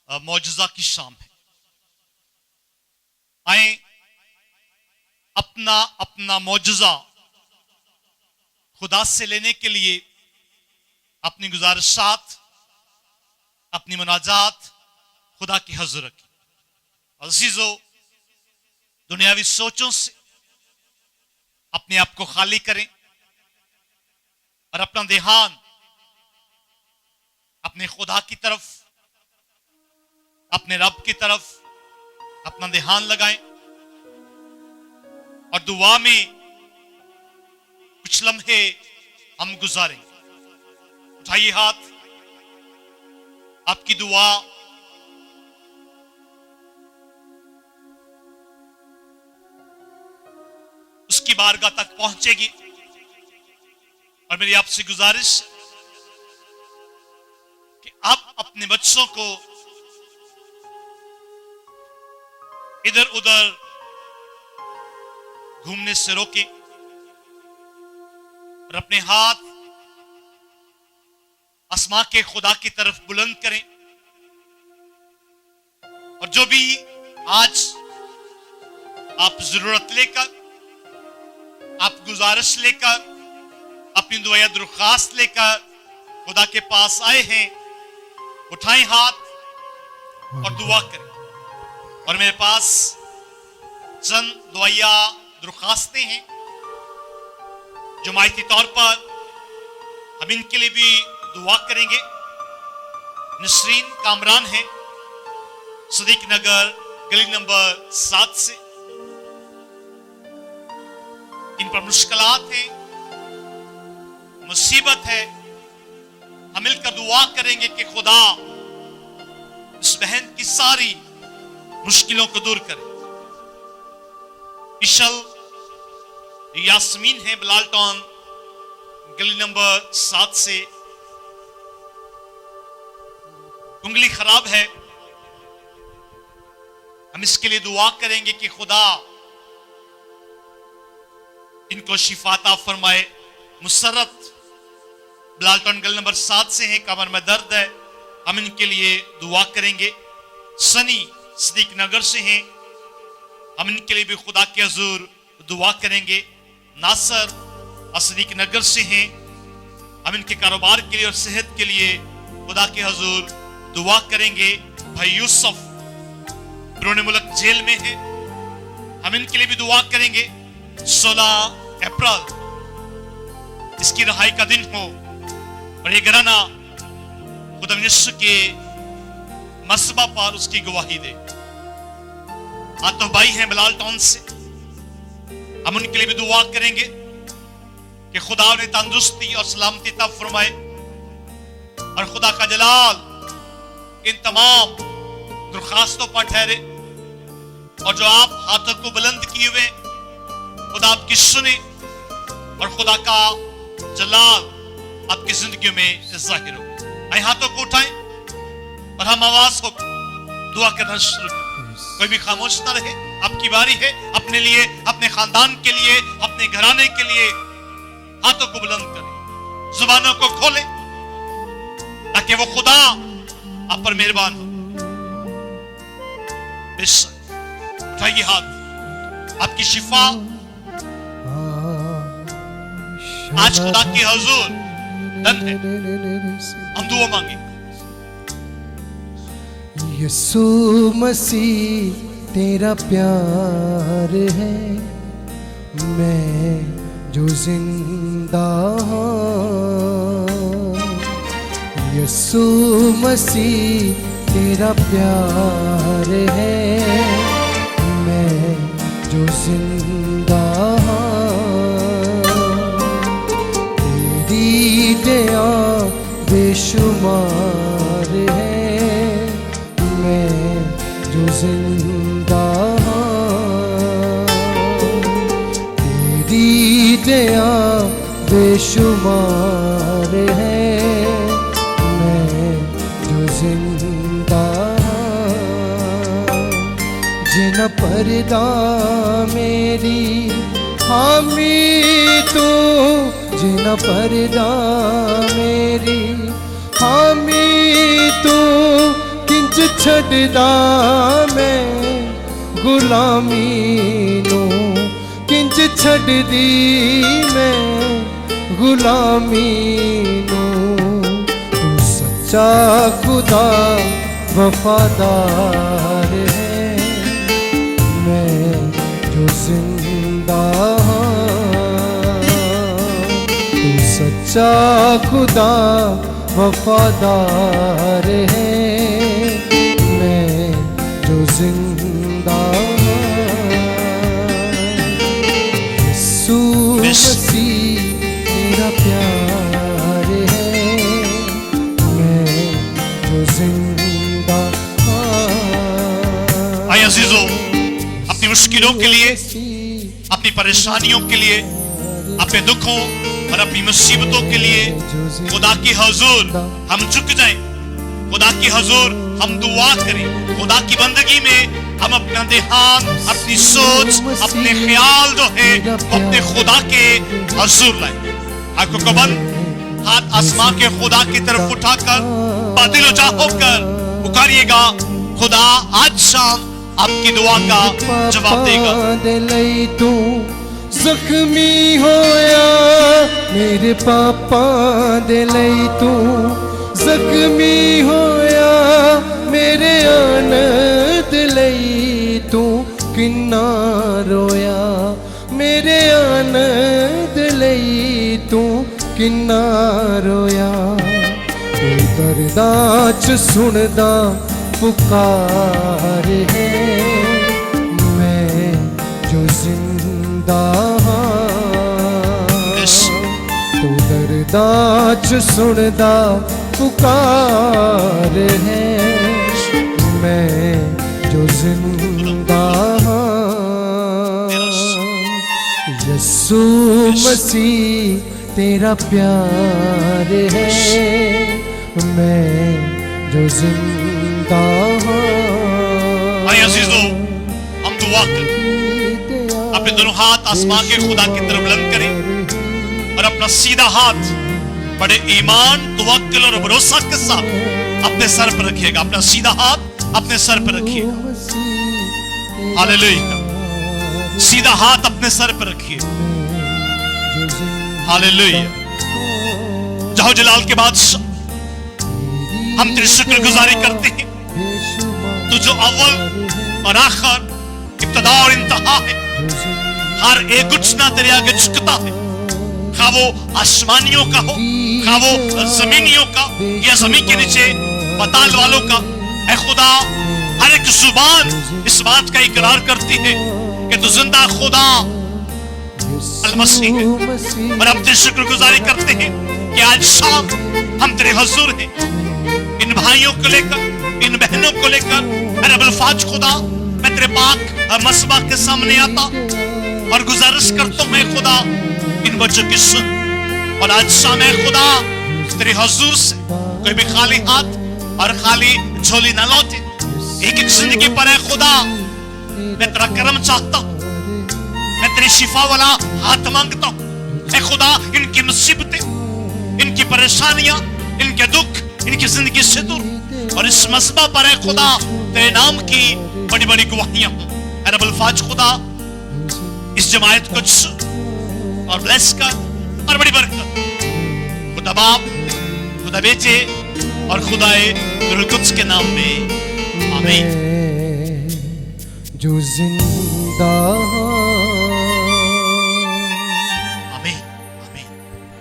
मौजज़ा की शाम है। आए अपना अपना मौजज़ा खुदा से लेने के लिए अपनी गुजारिशात, अपनी मुनाजात खुदा की हज़ूर रखें। अज़ीज़ों, दुनियावी सोचों से अपने आप को खाली करें और अपना ध्यान अपने खुदा की तरफ, अपने रब की तरफ अपना ध्यान लगाएं और दुआ में कुछ लम्हे हम गुजारें। उठाइए हाथ, आपकी दुआ उसकी बारगाह तक पहुंचेगी। और मेरी आपसे गुजारिश कि आप अपने बच्चों को इधर उधर घूमने से रोकें और अपने हाथ आसमां के खुदा की तरफ बुलंद करें। और जो भी आज आप जरूरत लेकर, आप गुजारिश लेकर, अपनी दुआ दरख्वास्त लेकर खुदा के पास आए हैं, उठाएं हाथ और दुआ करें। और मेरे पास चंद दुआ दरख्वास्तें हैं जो मायती तौर पर हम इनके लिए भी दुआ करेंगे। नसरीन कामरान है, सदीक नगर गली नंबर 7 से। इन पर मुश्किलात है, मुसीबत है, हम मिलकर दुआ करेंगे कि खुदा इस बहन की सारी मुश्किलों को दूर करे। इशल यास्मीन है बलालटॉन गली नंबर 7 से, उंगली खराब है, हम इसके लिए दुआ करेंगे कि खुदा इनको शिफाता फरमाए। मुसर्रत बलालटॉन गली नंबर 7 से है, कमर में दर्द है, हम इनके लिए दुआ करेंगे। सनी सदीक नगर से हैं, हम इनके लिए भी खुदा के हुजूर दुआ करेंगे। नासर असदीक नगर से हैं, हम इनके कारोबार के लिए और सेहत के लिए खुदा के हुजूर दुआ करेंगे। भाई यूसुफ बैरून मुल्क जेल में है, हम इनके लिए भी दुआ करेंगे। 16 अप्रैल इसकी रिहाई का दिन हो और ये घराना खुदा यीशु के मसबा पर उसकी गवाही दे। आतो भाई हैं बलालटॉन से, हम उनके लिए भी दुआ करेंगे कि खुदा ने तंदुरुस्ती और सलामती अता फरमाए और खुदा का जलाल इन तमाम दरखास्तों पर ठहरे और जो आप हाथों को बुलंद किए हुए खुदा आपकी सुने और खुदा का जलाल आपकी जिंदगी में जाहिर हो। आए हाथों को उठाएं और हम आवाज हो दुआ करना शुरू करें। कोई भी खामोश ना रहे, आपकी बारी है। अपने लिए, अपने खानदान के लिए, अपने घराने के लिए हाथों को बुलंद करें, जुबानों को खोलें ताकि वो खुदा आप पर मेहरबान हो। उठाइए हाथ, आपकी शिफा आज खुदा के हुजूर धन है। हम दुआ मांगे। यीशु मसीह तेरा प्यार है, मैं जो जिंदा हूँ। यीशु मसीह तेरा प्यार है, मैं जो जिंदा हूँ। तेरी दया बेशुमार है, मैं जो जिंदा हूँ। तेरी दया बेशुमार है, मैं जो जिंदा हूँ। जिन पर्दा मेरी हामी तू, जिन पर्दा मेरी हामी तू, किंच छड़दा मैं गुलामी नू, किंच छड़दी मैं गुलामी नू। तू सच्चा खुदा वफादार है, मैं जो जिंदा हूँ। तू सच्चा खुदा वफादार है, मैं जो जिंदा हूँ। यीशु मसीह तेरा प्यार है, मैं जो जिंदा हूँ। आए अजीजों, अपनी मुश्किलों के लिए, अपनी परेशानियों के लिए, अपने दुखों और अपनी मुसीबतों के लिए खुदा की हुजूर हम झुक जाएं, खुदा की हुजूर हम दुआ करें। खुदा की बंदगी में हम अपना ध्यान, अपनी सोच, अपने ख्याल जो है अपने खुदा के हुजूर लाएं। आंखों को बंद, हाथ आसमां के खुदा की तरफ उठाकर बादलों जा होकर पुकारिएगा। खुदा आज शाम आपकी दुआ का जवाब देगा। जख्मी होया मेरे पापा दे लई तू, जख्मी होया मेरे आनंद लई तू, किन्ना रोया मेरे आनंद लई तू, किन्ना रोया। तू दर्दां च सुनदा पुकार है, मैं जो जिंदा हूँ। खुदा च सुनदा पुकार है मैं जो जिंदा हाँ यस्सु मसीह तेरा प्यार है मैं जो जिंदा हाँ आइए अजीजों, हम दुआ करें, अपने दोनों हाथ आसमान के खुदा की तरफ बुलंद करें और अपना सीधा हाथ बड़े ईमान, तवक्कुल और भरोसा के साथ अपने सर पर रखिएगा। अपना सीधा हाथ अपने सर पर रखिएगा। हालेलुया। सीधा हाथ अपने सर पर रखिए। हालेलुया। जाहो जलाल के बाद हम तेरी शुक्रगुजारी करते हैं। तू जो अव्वल और आखिर, इब्तिदा और इंतहा है, हर एक घुटना तेरे आगे झुकता है, खा वो आसमानियों का हो, खा वो जमीनियों का या जमीन के नीचे पाताल वालों का। ऐ खुदा, हर एक जुबान इस बात का इकरार करती है कि तू जिंदा खुदा अल मसीह है। और हम तेरी शुक्रगुजारी करते हैं कि आज शाम हम तेरे हुजूर हैं, इन भाइयों को लेकर, इन बहनों को लेकर। रब्बुल फाज खुदा, मैं तेरे पाक मसबा के सामने आता और गुजारिश करता हूं खुदा, इन बच्चों की सुन। और आज शाम है खुदा, तेरे हुजूर से कोई भी खाली हाथ और खाली झोली ना लौटे। एक एक जिंदगी पर है खुदा, मैं तेरा करम चाहता हूं, मैं तेरी शिफा वाला हाथ मांगता हूं। ऐ खुदा, इनकी मुसीबतें, इनकी परेशानियां, इनके दुख, इनकी जिंदगी से दूर, और इस मसबा पर है खुदा तेरे नाम की बड़ी बड़ी गवाहियां हों। रब्बुल फाज खुदा, इस जमायत को छू और ब्लेस कर और बड़ी बरकत। खुदा बाप, खुदा बेटे और खुदाए रूह कुद्स के नाम में आमीन। जो जिंदा आमीन आमीन।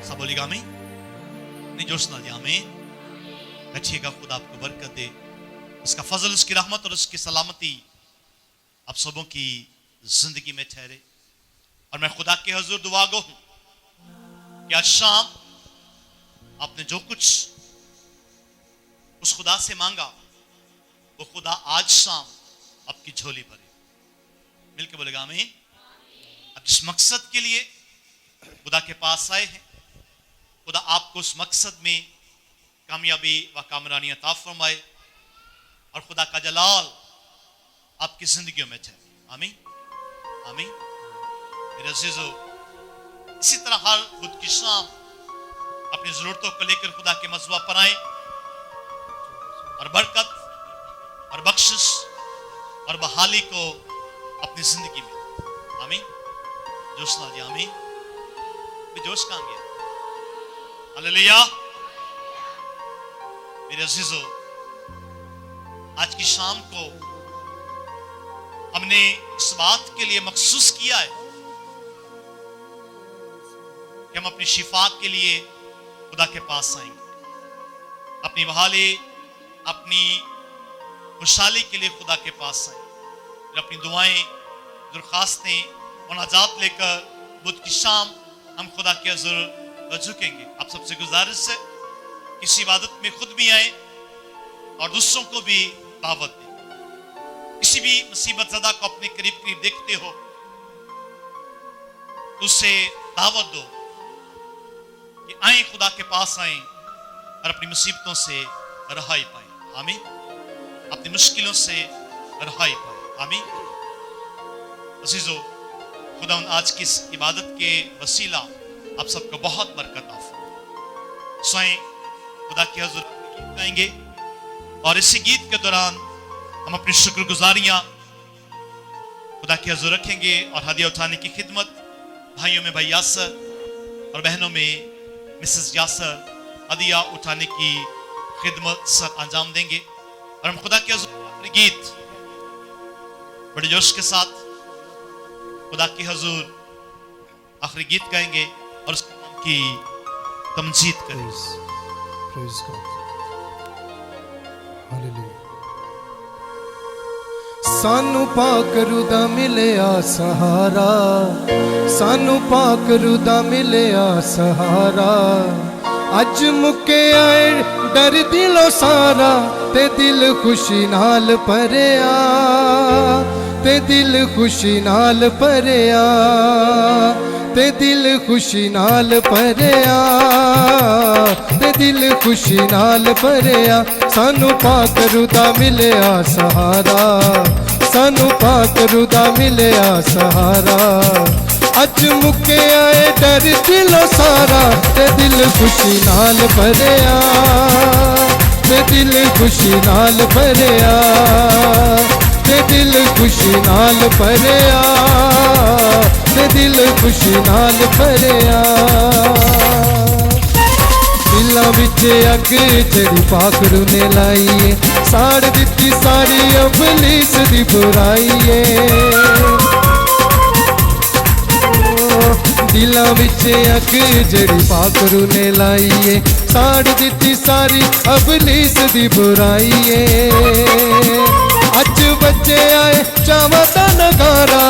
सब बोलिएगा आमीन। नहीं जोश ना दिया आमीन। बैठिएगा, खुदा आपको बरकत दे, उसका फजल, उसकी रहमत और उसकी सलामती आप सबों की जिंदगी में ठहरे। और मैं खुदा के हुजूर दुआ गो हूं कि आज शाम आपने जो कुछ उस खुदा से मांगा, वो खुदा आज शाम आपकी झोली भरे। मिलकर बोलेगा आमीन। अब जिस मकसद के लिए खुदा के पास आए हैं, खुदा आपको उस मकसद में कामयाबी व कामरानी अता फरमाए और खुदा का जलाल आपकी जिंदगियों में ठहरे। आमीन आमीन। मेरे अजीजों, इसी तरह हर बुध की शाम अपनी जरूरतों को लेकर खुदा के मज़बा पर आए और बरकत और बख्शिश और बहाली को अपनी जिंदगी में। आमीन। जोश ना दिया आमीन। जोश कहां गया? हालेलुया। मेरे अजीजों, आज की शाम को हमने इस बात के लिए मखसूस किया है कि हम अपनी शिफा के लिए खुदा के पास आएंगे, अपनी बहाली, अपनी खुशहाली के लिए खुदा के पास आएंगे, अपनी दुआएं, दरखास्तें और नाजात लेकर बुध की शाम हम खुदा के हुजूर झुकेंगे। आप सबसे गुजारिश है, इस इबादत में खुद भी आए और दूसरों को भी दावत दें। किसी भी मुसीबत ज़दा को अपने करीब करीब देखते हो, उसे दावत दो कि आए, खुदा के पास आए और अपनी मुसीबतों से रहाई पाए। आमीन। अपनी मुश्किलों से रहाई पाए। आमीन। अजीजों, खुदा आज की इस इबादत के वसीला आप सबको बहुत बरकत आफर। स्वयं खुदा के हुजूर गीत गाएंगे और इसी गीत के दौरान हम अपनी शुक्रगुजारियां खुदा के हुजूर रखेंगे और हदिया उठाने की खिदमत भाइयों में भाई यासर और बहनों में मिसेस यासर हदिया उठाने की खिदमत सर अंजाम देंगे। और हम खुदा के हुजूर गीत बड़े जोश के साथ खुदा के हुजूर आखिरी गीत गाएंगे और उसके नाम की तमजीद करेंगे। Praise God. Hallelujah. सानू पाक रुदा मिलिया सहारा, सानू पाक रुदा मिलिया सहारा, अज मुके आए डर दिलो सारा ते दिल खुशी नाल भरिया ते दिल खुशी नाल भरिया ते दिल खुशी नाल भरिया ते दिल खुशी नाल भरिया सानू पाक रुदा मिलिया सहारा सानू पाक रुदा मिलिया सहारा अज मुके आए डर दिलो सारा ते दिल खुशी नाल भरिया ते दिल खुशी नाल भरिया ते दिल खुशी नाल भरिया ते दिल खुशी नाल भरिया दिलों विच अग जड़ी पाखरू ने लाईए साड़ दिती सारी अबलीस दी बुराई दिलों विच अग जड़ी पाखरू ने लाईए साड़ दिती सारी अबलीस दी बुराई अज बच्चे आए चावा दा नगारा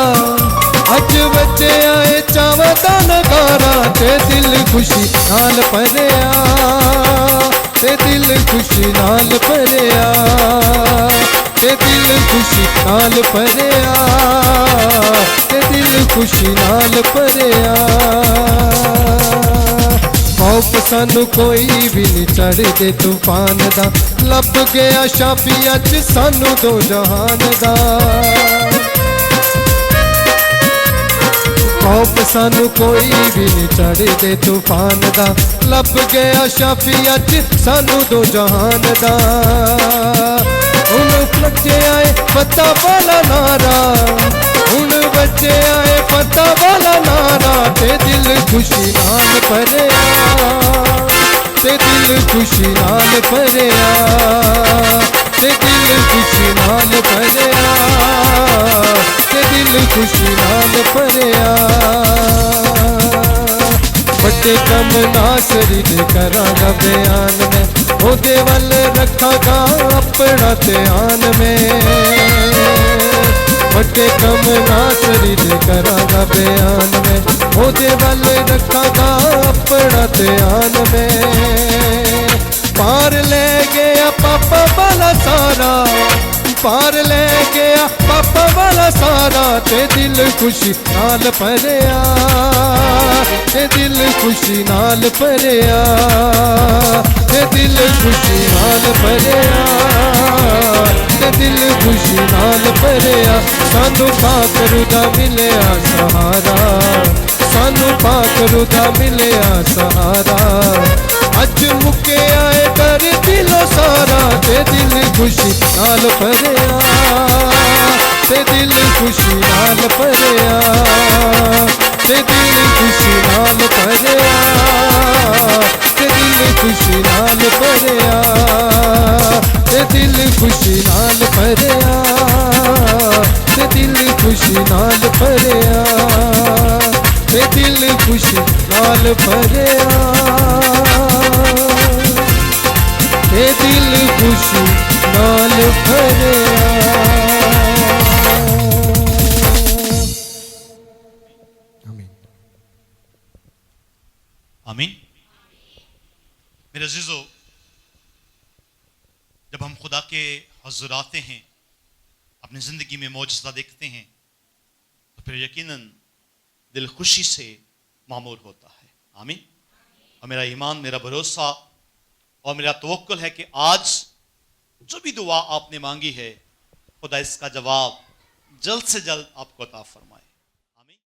अज बच्चे आए चावा दा नगारा ते दिल खुशी नाल भरिया ते दिल खुशी नाल भरिया ते दिल खुशी नाल भरिया ते दिल खुशी नाल भरिया खौफ सानू कोई भी नहीं चढ़दे तूफान दा लब गया शाफी अज सानू दो जहान दा खौफ सानू कोई भी नहीं चढ़दे तूफान दा लब गया शाफी अज सानू दो जहान दा हुण बच्चे आए पता वाला नारा हुण बच्चे आए पता वाला नारा ते दिल खुशी नाल भरिया ते दिल खुशी नाल भरिया ते दिल खुशी नाल भरिया ते दिल खुशी नाल भरिया बड़े कम नासरी दे करांगा बयान में ओदे वल रखांगा अपना ध्यान में बड़े कम नासरी दे करांगा बयान में ओदे वल रखांगा अपना ध्यान में पार ले गया पापा वाला सारा पार ले गया पापा वाला सारा ते दिल खुशी नाल भरिया ते दिल खुशी नाल भरिया ते दिल खुशी नाल भरिया ते दिल खुशी नाल भरिया सानू पाक रुदा मिलिया सहारा सानू पाक रुदा मिलिया सहारा अज मुके आए कर दिलो सारा ते दिल खुशी नाल भरिया ते दिल खुशी नाल भरिया ते दिल खुशी नाल भरिया ते दिल खुशी नाल भरिया ते दिल खुशी नाल भरिया ते दिल खुशी नाल भरिया ते दिल खुशी नाल भरिया ते दिल खुशी नाल भरिया आमीन। मेरे अजीजों, जब हम खुदा के हुज़ूर आते हैं, अपनी ज़िंदगी में मौजज़ा देखते हैं, तो फिर यकीनन दिल खुशी से मामूर होता है। आमीन। और मेरा ईमान, मेरा भरोसा और मेरा तवक्कुल है कि आज जो भी दुआ आपने मांगी है, खुदा इसका जवाब जल्द से जल्द आपको अता फरमाए।